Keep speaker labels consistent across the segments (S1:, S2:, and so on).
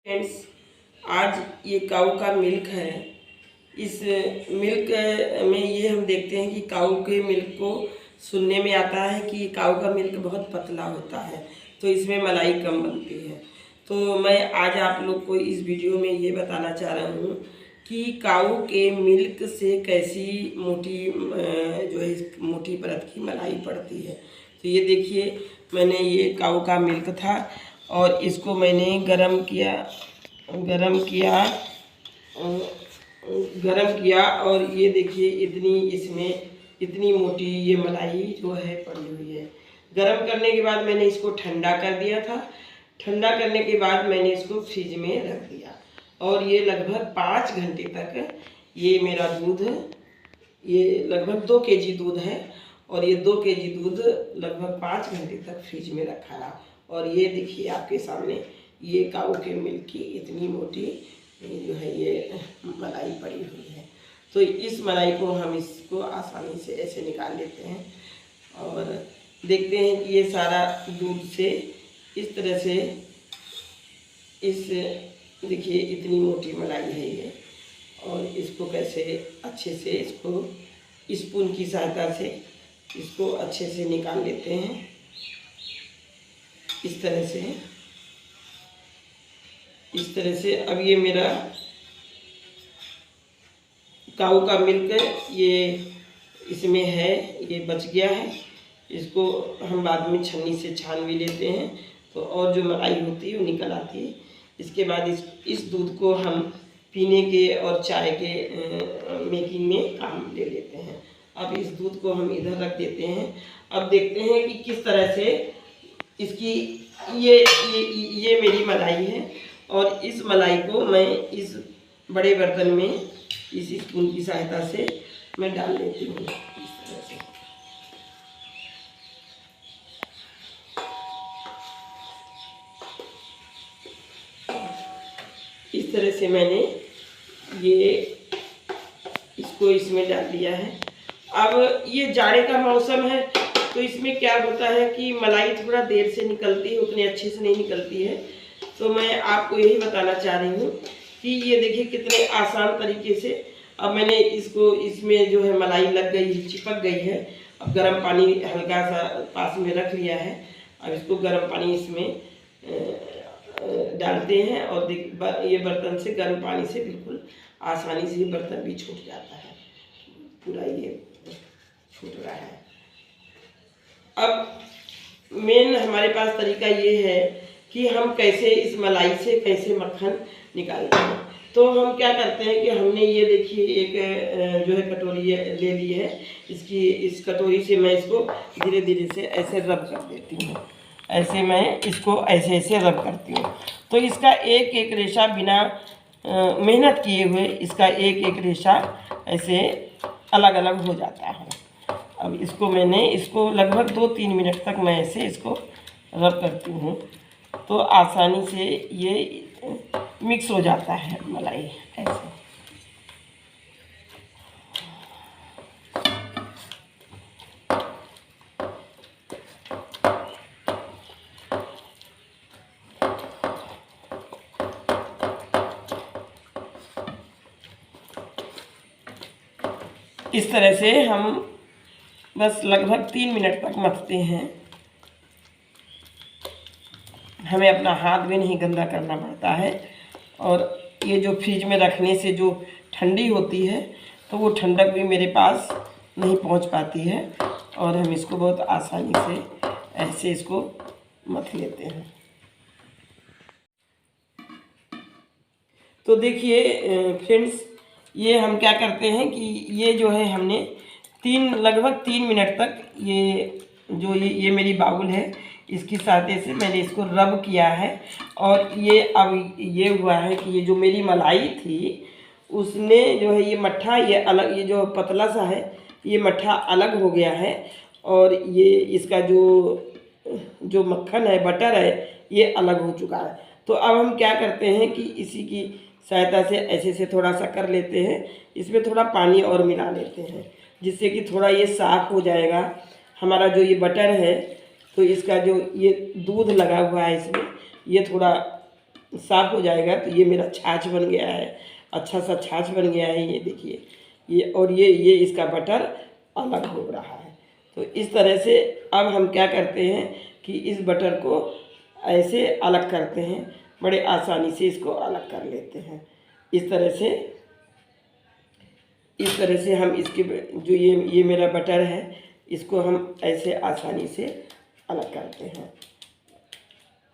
S1: Friends, आज ये काऊ का मिल्क है। इस मिल्क में ये हम देखते हैं कि काऊ के मिल्क को सुनने में आता है कि काऊ का मिल्क बहुत पतला होता है, तो इसमें मलाई कम बनती है। तो मैं आज आप लोग को इस वीडियो में ये बताना चाह रहा हूँ कि काऊ के मिल्क से कैसी मोटी जो है मोटी परत की मलाई पड़ती है। तो ये देखिए, मैंने ये काऊ का मिल्क था और इसको मैंने गरम किया और ये देखिए इसमें इतनी मोटी ये मलाई जो है पड़ी हुई है। गरम करने के बाद मैंने इसको ठंडा कर दिया था। ठंडा करने के बाद मैंने इसको फ्रिज में रख दिया और ये लगभग 5 घंटे तक ये मेरा दूध, ये लगभग 2 केजी दूध है और ये 2 केजी दूध लगभग 5 घंटे तक फ्रिज में रखा रहा। और ये देखिए आपके सामने ये काऊ के मिल्क की इतनी मोटी जो है ये मलाई पड़ी हुई है। तो इस मलाई को हम इसको आसानी से ऐसे निकाल लेते हैं और देखते हैं कि ये सारा दूध से इस तरह से देखिए इतनी मोटी मलाई है ये। और इसको कैसे अच्छे से इसको स्पून की सहायता से इसको अच्छे से निकाल लेते हैं। इस तरह से अब ये मेरा काऊ का मिल्क ये इसमें है, ये बच गया है। इसको हम बाद में छन्नी से छान भी लेते हैं तो और जो मलाई होती है वो निकल आती है। इसके बाद इस दूध को हम पीने के और चाय के मेकिंग में काम ले लेते हैं। अब इस दूध को हम इधर रख देते हैं। अब देखते हैं कि किस तरह से इसकी ये मेरी मलाई है और इस मलाई को मैं इस बड़े बर्तन में इस स्पून की सहायता से मैं डाल लेती हूँ। इस तरह से मैंने इसको इसमें डाल दिया है। अब ये जाड़े का मौसम है तो इसमें क्या होता है कि मलाई थोड़ा देर से निकलती है, उतने अच्छे से नहीं निकलती है। तो मैं आपको यही बताना चाह रही हूँ कि ये देखिए कितने आसान तरीके से अब मैंने इसमें जो है मलाई लग गई है, चिपक गई है। अब गर्म पानी हल्का सा पास में रख लिया है। अब इसको गर्म पानी इसमें डालते हैं और ये बर्तन से गर्म पानी से बिल्कुल आसानी से ये बर्तन भी छूट जाता है, पूरा ये छूट रहा है। अब मेन हमारे पास तरीका ये है कि हम कैसे इस मलाई से कैसे मक्खन निकालते हैं। तो हम क्या करते हैं कि हमने ये देखिए एक जो है कटोरी ले ली है। इस कटोरी से मैं इसको धीरे धीरे से ऐसे रब कर देती हूँ। ऐसे मैं इसको ऐसे रब करती हूँ तो इसका एक एक रेशा बिना मेहनत किए हुए इसका एक एक रेशा ऐसे अलग अलग हो जाता है। अब इसको लगभग 2-3 मिनट तक मैं ऐसे इसको रब करती हूँ तो आसानी से ये मिक्स हो जाता है मलाई ऐसे। इस तरह से हम बस लगभग 3 मिनट तक मथते हैं। हमें अपना हाथ भी नहीं गंदा करना पड़ता है और ये जो फ्रिज में रखने से जो ठंडी होती है तो वो ठंडक भी मेरे पास नहीं पहुंच पाती है और हम इसको बहुत आसानी से ऐसे इसको मथ लेते हैं। तो देखिए फ्रेंड्स, ये हम क्या करते हैं कि ये जो है हमने लगभग 3 मिनट तक ये मेरी बाउल है, इसकी सहायता से मैंने इसको रब किया है और अब ये हुआ है कि ये जो मेरी मलाई थी उसने जो है ये मट्ठा ये अलग, ये जो पतला सा है ये मट्ठा अलग हो गया है और ये इसका जो मक्खन है, बटर है, ये अलग हो चुका है। तो अब हम क्या करते हैं कि इसी की सहायता से ऐसे से थोड़ा सा कर लेते हैं। इसमें थोड़ा पानी और मिला लेते हैं जिससे कि थोड़ा ये साफ़ हो जाएगा हमारा जो ये बटर है। तो इसका जो ये दूध लगा हुआ है इसमें ये थोड़ा साफ हो जाएगा तो ये मेरा छाछ बन गया है, अच्छा सा छाछ बन गया है। ये देखिए ये, और ये इसका बटर अलग हो रहा है। तो इस तरह से अब हम क्या करते हैं कि इस बटर को ऐसे अलग करते हैं, बड़े आसानी से इसको अलग कर लेते हैं। इस तरह से हम इसके जो ये मेरा बटर है, इसको हम ऐसे आसानी से अलग करते हैं।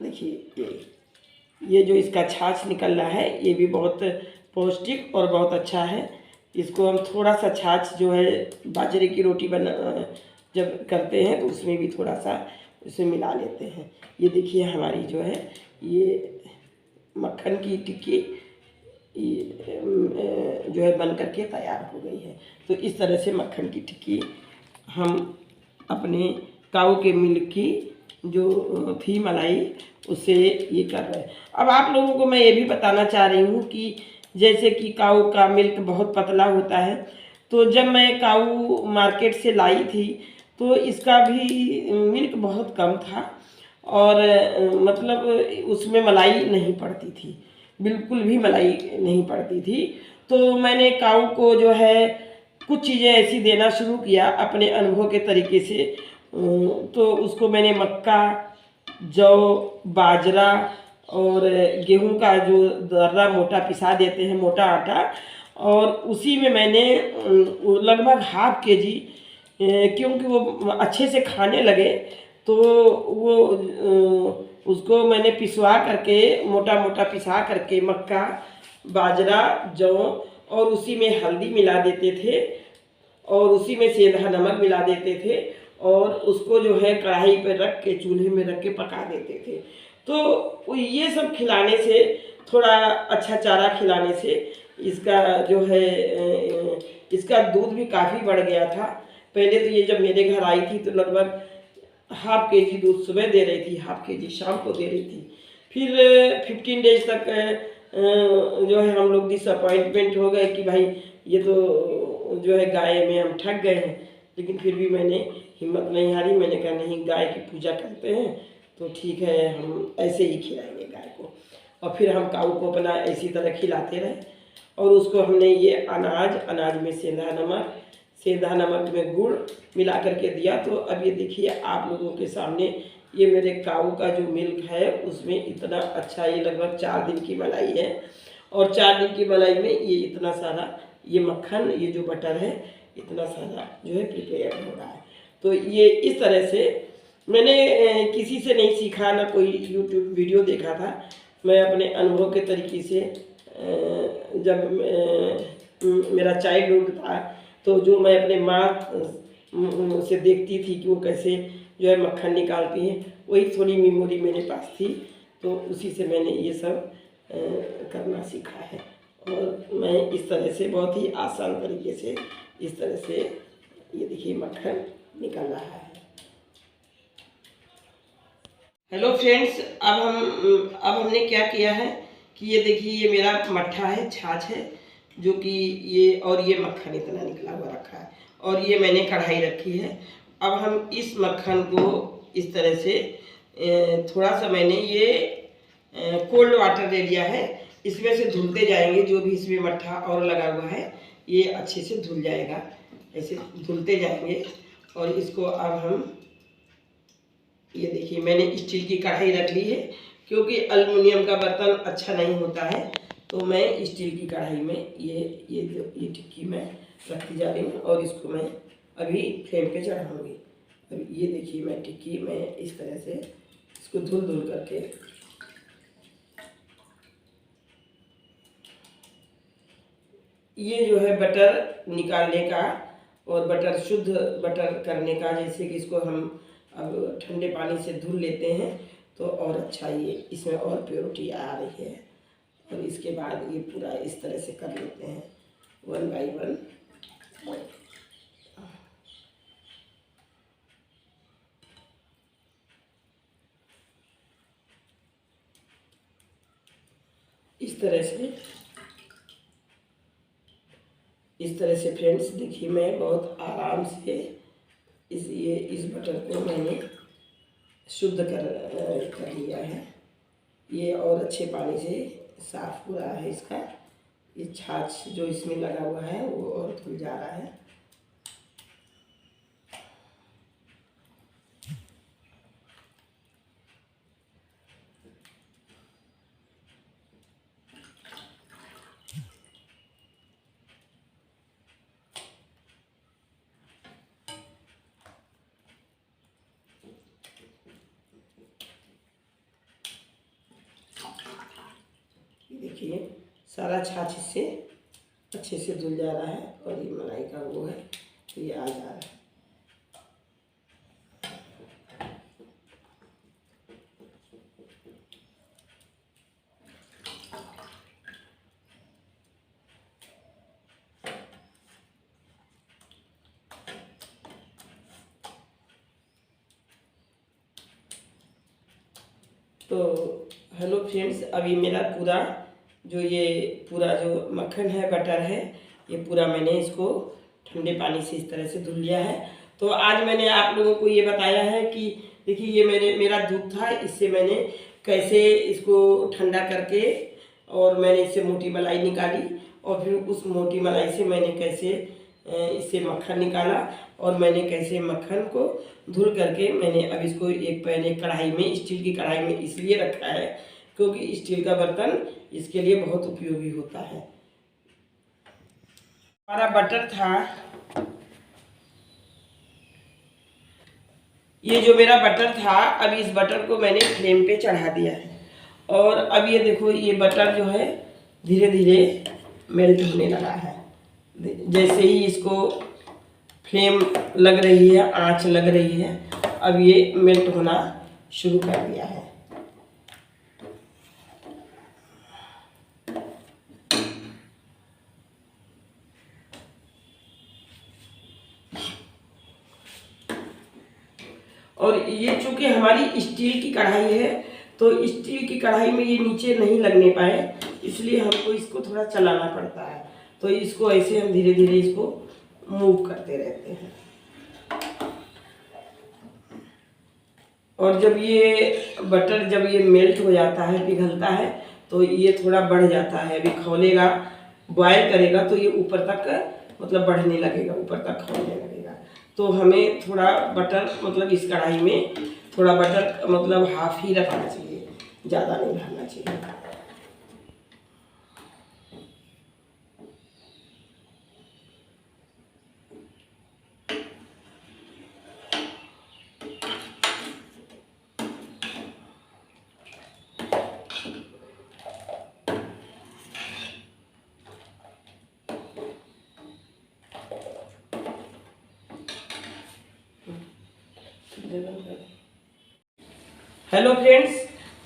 S1: देखिए ये जो इसका छाछ निकल रहा है, ये भी बहुत पौष्टिक और बहुत अच्छा है। इसको हम थोड़ा सा छाछ जो है बाजरे की रोटी बना जब करते हैं तो उसमें भी थोड़ा सा उसे मिला लेते हैं। ये देखिए हमारी जो है ये मक्खन की टिक्की जो है बन करके तैयार हो गई है। तो इस तरह से मक्खन की टिक्की हम अपने काऊ के मिल्क की जो थी मलाई उससे ये कर रहे हैं। अब आप लोगों को मैं ये भी बताना चाह रही हूँ कि जैसे कि काऊ का मिल्क बहुत पतला होता है, तो जब मैं काऊ मार्केट से लाई थी तो इसका भी मिल्क बहुत कम था और मतलब उसमें मलाई नहीं पड़ती थी, बिल्कुल भी मलाई नहीं पड़ती थी। तो मैंने काऊ को जो है कुछ चीज़ें ऐसी देना शुरू किया अपने अनुभव के तरीके से। तो उसको मैंने मक्का, जौ, बाजरा और गेहूं का जो दर्रा मोटा पिसा देते हैं, मोटा आटा, और उसी में मैंने लगभग ½ kg, क्योंकि वो अच्छे से खाने लगे तो वो उसको मैंने पिसवा करके मोटा मोटा पिसा करके मक्का, बाजरा, जौ और उसी में हल्दी मिला देते थे और उसी में सेंधा नमक मिला देते थे और उसको जो है कढ़ाई पर रख के चूल्हे में रख के पका देते थे। तो ये सब खिलाने से, थोड़ा अच्छा चारा खिलाने से इसका जो है इसका दूध भी काफ़ी बढ़ गया था। पहले तो ये जब मेरे घर आई थी तो लगभग ½ kg दूध सुबह दे रही थी, ½ kg शाम को दे रही थी। फिर 15 डेज तक जो है हम लोग डिसअपॉइंटमेंट हो गए कि भाई ये तो जो है गाय में हम ठग गए हैं। लेकिन फिर भी मैंने हिम्मत नहीं हारी, मैंने कहा नहीं, गाय की पूजा करते हैं तो ठीक है, हम ऐसे ही खिलाएंगे गाय को। और फिर हम काऊ को अपना इसी तरह खिलाते रहे और उसको हमने ये अनाज में सेंधा नमक में गुड़ मिला करके दिया। तो अब ये देखिए आप लोगों के सामने ये मेरे काऊ का जो मिल्क है उसमें इतना अच्छा, ये लगभग 4 दिन की मलाई है और 4 दिन की मलाई में ये इतना सारा ये मक्खन, ये जो बटर है इतना सारा जो है प्रिपेयर हो रहा है। तो ये इस तरह से मैंने किसी से नहीं सीखा, ना कोई यूट्यूब वीडियो देखा था, मैं अपने अनुभव के तरीके से जब मेरा चाइल्डहुड था तो जो मैं अपने माँ से देखती थी कि वो कैसे जो है मक्खन निकालती हैं, वही थोड़ी मेमोरी मेरे पास थी। तो उसी से मैंने ये सब करना सीखा है और मैं इस तरह से बहुत ही आसान तरीके से इस तरह से ये देखिए मक्खन निकल रहा है। हेलो फ्रेंड्स, अब हमने क्या किया है कि ये देखिए ये मेरा मट्ठा है, छाछ है, जो कि ये मक्खन इतना निकला हुआ रखा है और ये मैंने कढ़ाई रखी है। अब हम इस मक्खन को इस तरह से थोड़ा सा मैंने ये कोल्ड वाटर ले लिया है, इसमें से धुलते जाएंगे। जो भी इसमें मट्ठा और लगा हुआ है ये अच्छे से धुल जाएगा, ऐसे धुलते जाएंगे। और इसको अब हम ये देखिए मैंने स्टील की कढ़ाई रख ली है, क्योंकि एल्युमिनियम का बर्तन अच्छा नहीं होता है, तो मैं स्टील की कढ़ाई में ये टिक्की मैं रखती जा रही हूँ और इसको मैं अभी फ्लेम पे चढ़ाऊँगी। अब ये देखिए मैं टिक्की में इस तरह से इसको धुल करके ये जो है बटर निकालने का और बटर शुद्ध बटर करने का, जैसे कि इसको हम अब ठंडे पानी से धुल लेते हैं तो और अच्छा ये इसमें और प्योरिटी आ रही है। और इसके बाद ये पूरा इस तरह से कर लेते हैं 1 बाय 1। इस तरह से फ्रेंड्स देखिए मैं बहुत आराम से इस बटर को मैंने शुद्ध कर लिया है। ये और अच्छे पानी से साफ हो रहा है। इसका ये छाछ जो इसमें लगा हुआ है वो और धुल जा रहा है। देखिए सारा छाछ इससे अच्छे से धुल जा रहा है और ये मलाई का वो है तो ये आ जा रहा है। तो हेलो फ्रेंड्स, अभी मेरा पूरा जो मक्खन है, बटर है, ये पूरा मैंने इसको ठंडे पानी से इस तरह से धुल लिया है। तो आज मैंने आप लोगों को ये बताया है कि देखिए ये मेरा दूध था, इससे मैंने कैसे इसको ठंडा करके और मैंने इससे मोटी मलाई निकाली और फिर उस मोटी मलाई से मैंने कैसे इससे मक्खन निकाला और मैंने कैसे मक्खन को धुल करके मैंने अब इसको एक पहले कढ़ाई में, स्टील की कढ़ाई में इसलिए रखा है क्योंकि स्टील का बर्तन इसके लिए बहुत उपयोगी होता है। हमारा बटर था, ये जो मेरा बटर था, अब इस बटर को मैंने फ्लेम पे चढ़ा दिया है और अब ये देखो ये बटर जो है धीरे धीरे मेल्ट होने लगा है। जैसे ही इसको फ्लेम लग रही है, आंच लग रही है, अब ये मेल्ट होना शुरू कर दिया है। और ये चूंकि हमारी स्टील की कढ़ाई है तो स्टील की कढ़ाई में ये नीचे नहीं लगने पाए, इसलिए हमको इसको थोड़ा चलाना पड़ता है। तो इसको ऐसे हम धीरे धीरे इसको मूव करते रहते हैं और जब ये बटर जब ये मेल्ट हो जाता है, पिघलता है, तो ये थोड़ा बढ़ जाता है। अभी खौलेगा, बॉयल करेगा तो ये ऊपर तक मतलब बढ़ने लगेगा, ऊपर तक खौलने लगेगा। तो हमें थोड़ा बटर मतलब इस कढ़ाई में थोड़ा बटर मतलब हाफ ही रखना चाहिए, ज़्यादा नहीं डालना चाहिए। हेलो फ्रेंड्स,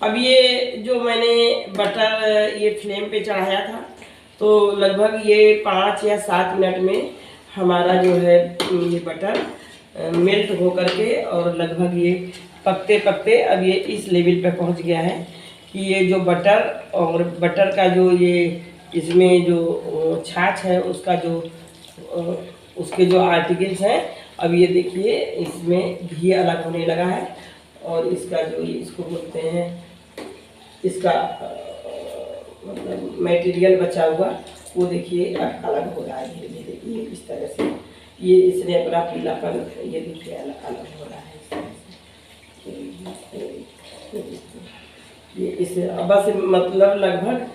S1: अब ये जो मैंने बटर ये फ्लेम पे चढ़ाया था तो लगभग ये 5 या 7 मिनट में हमारा जो है ये बटर मेल्ट हो करके और लगभग ये पकते पकते अब ये इस लेवल पे पहुंच गया है कि ये जो बटर और बटर का जो ये इसमें जो छाछ है उसका जो उसके जो आर्टिकल्स हैं, अब ये देखिए इसमें घी अलग होने लगा है और इसका जो इसको बोलते हैं इसका मतलब मटेरियल बचा हुआ वो देखिए अलग हो रहा है धीरे धीरे। ये इस तरह से ये इसने अपना पीलापन ये देखिए अलग अलग हो रहा है इस तरह से। ये इस बस मतलब लगभग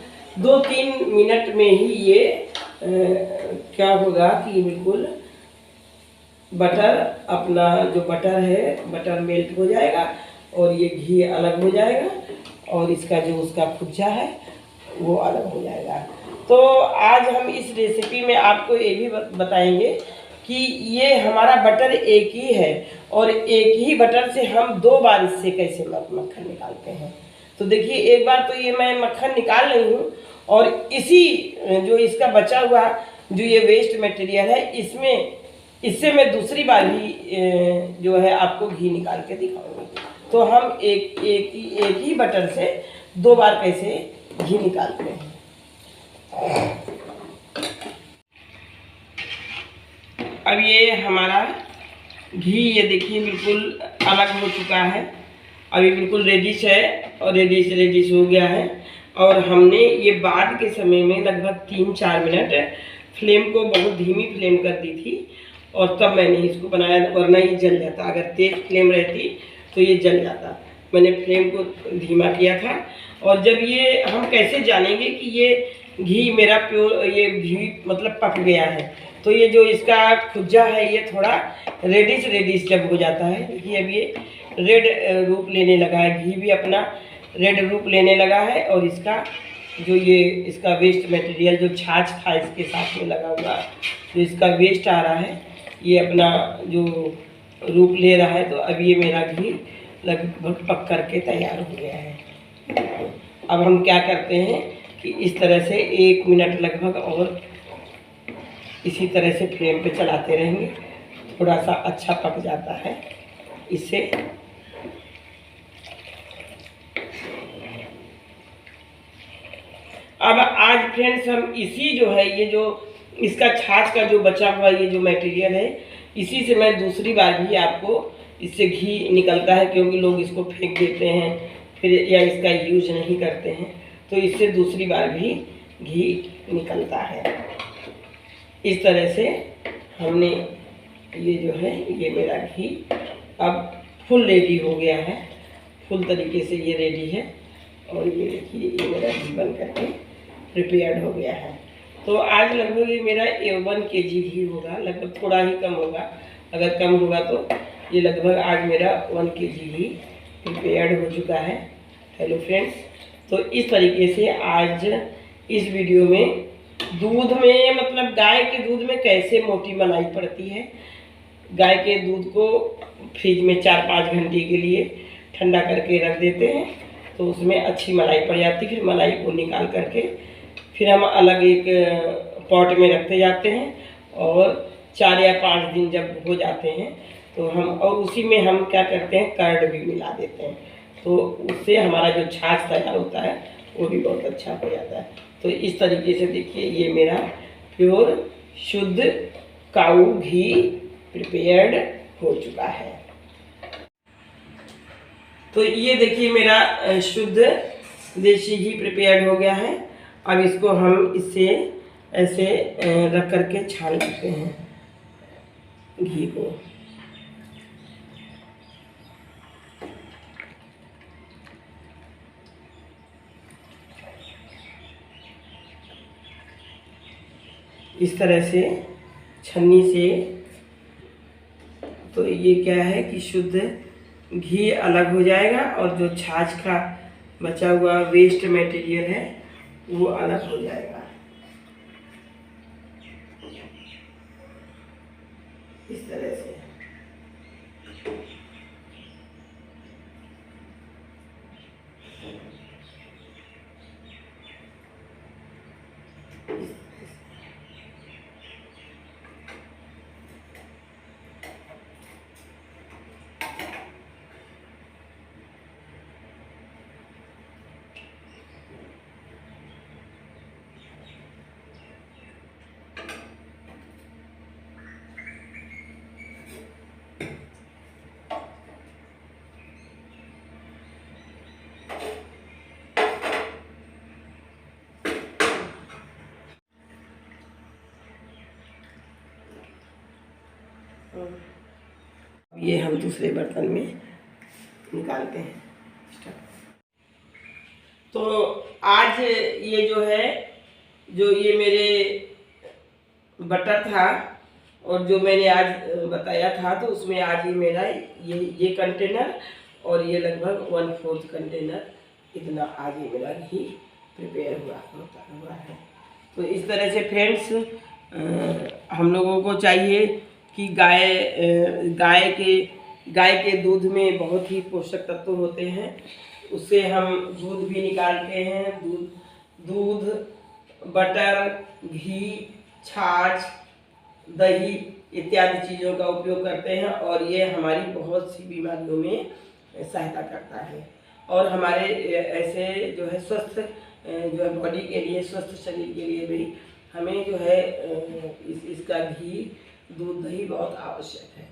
S1: 2-3 मिनट में ही ये क्या होगा कि बिल्कुल बटर अपना जो बटर है बटर मेल्ट हो जाएगा और ये घी अलग हो जाएगा और इसका जो उसका खुज्जा है वो अलग हो जाएगा। तो आज हम इस रेसिपी में आपको ये भी बताएंगे कि ये हमारा बटर एक ही है और एक ही बटर से हम 2 बार इससे कैसे मक्खन निकालते हैं। तो देखिए एक बार तो ये मैं मक्खन निकाल रही हूँ और इसी जो इसका बचा हुआ जो ये वेस्ट मटेरियल है इससे मैं दूसरी बार भी जो है आपको घी निकाल के दिखाऊंगी। तो हम एक ही बटर से 2 बार कैसे घी निकालते हैं। अब ये हमारा घी ये देखिए बिल्कुल अलग हो चुका है। अभी बिल्कुल रेडिश है और रेडिश हो गया है। और हमने ये बाद के समय में लगभग 3-4 मिनट फ्लेम को बहुत धीमी फ्लेम कर दी थी और तब मैंने इसको बनाया, वरना ये जल जाता। अगर तेज फ्लेम रहती तो ये जल जाता। मैंने फ्लेम को धीमा किया था। और जब ये हम कैसे जानेंगे कि ये घी मेरा प्योर, ये घी मतलब पक गया है, तो ये जो इसका खुज्जा है ये थोड़ा रेडिश जब हो जाता है, देखिए अब ये रेड रूप लेने लगा है, घी भी अपना रेड रूप लेने लगा है। और इसका जो ये इसका वेस्ट मटेरियल जो छाछ था इसके साथ में लगा हुआ, जो इसका वेस्ट आ रहा है ये अपना जो रूप ले रहा है। तो अब ये मेरा घी लगभग पक करके तैयार हो गया है। अब हम क्या करते हैं कि इस तरह से 1 मिनट लगभग और इसी तरह से फ्लेम पे चलाते रहेंगे, थोड़ा सा अच्छा पक जाता है इससे। अब आज फ्रेंड्स हम इसी जो है ये जो इसका छाछ का जो बचा हुआ ये जो मटेरियल है, इसी से मैं दूसरी बार भी आपको इससे घी निकलता है, क्योंकि लोग इसको फेंक देते हैं फिर या इसका यूज नहीं करते हैं, तो इससे दूसरी बार भी घी निकलता है। इस तरह से हमने ये जो है ये मेरा घी अब फुल रेडी हो गया है, फुल तरीके से ये रेडी है। और ये देखिए ये मेरा घी बन करके प्रिपेयर्ड हो गया है। तो आज लगभग ये मेरा 1 kg घी होगा, लगभग थोड़ा ही कम होगा, अगर कम होगा तो ये लगभग आज मेरा 1 kg घी प्रिपेयर्ड हो चुका है। हेलो फ्रेंड्स, तो इस तरीके से आज इस वीडियो में दूध में मतलब गाय के दूध में कैसे मोटी मलाई पड़ती है। गाय के दूध को फ्रिज में 4-5 घंटे के लिए ठंडा करके रख देते हैं, तो उसमें अच्छी मलाई पड़ जाती है। फिर मलाई को निकाल करके फिर हम अलग एक पॉट में रखते जाते हैं और 4 या 5 दिन जब हो जाते हैं तो हम और उसी में हम क्या करते हैं कर्ड भी मिला देते हैं, तो उससे हमारा जो छाछ तैयार होता है वो भी बहुत अच्छा हो जाता है। तो इस तरीके से देखिए ये मेरा प्योर शुद्ध काऊ घी प्रिपेयर्ड हो चुका है। तो ये देखिए मेरा शुद्ध देसी घी प्रिपेयर्ड हो गया है। अब इसको हम इससे ऐसे रख करके छान लेते हैं घी को। इस तरह से छन्नी से, तो ये क्या है कि शुद्ध घी अलग हो जाएगा और जो छाछ का बचा हुआ वेस्ट मटेरियल है वो अलग हो जाएगा। इस तरह से ये हम दूसरे बर्तन में निकालते हैं। तो आज ये जो है जो ये मेरे बटर था और जो मैंने आज बताया था, तो उसमें आज ये मेरा ये कंटेनर और ये लगभग 1/4 कंटेनर इतना आज ये मेरा घी प्रिपेयर हुआ है। तो इस तरह से फ्रेंड्स हम लोगों को चाहिए कि गाय के दूध में बहुत ही पोषक तत्व होते हैं, उससे हम दूध भी निकालते हैं। दूध, बटर, घी, छाछ, दही इत्यादि चीज़ों का उपयोग करते हैं और ये हमारी बहुत सी बीमारियों में सहायता करता है। और हमारे ऐसे जो है स्वस्थ जो है बॉडी के लिए, स्वस्थ शरीर के लिए भी हमें जो है इसका घी, दूध, दही बहुत आवश्यक है।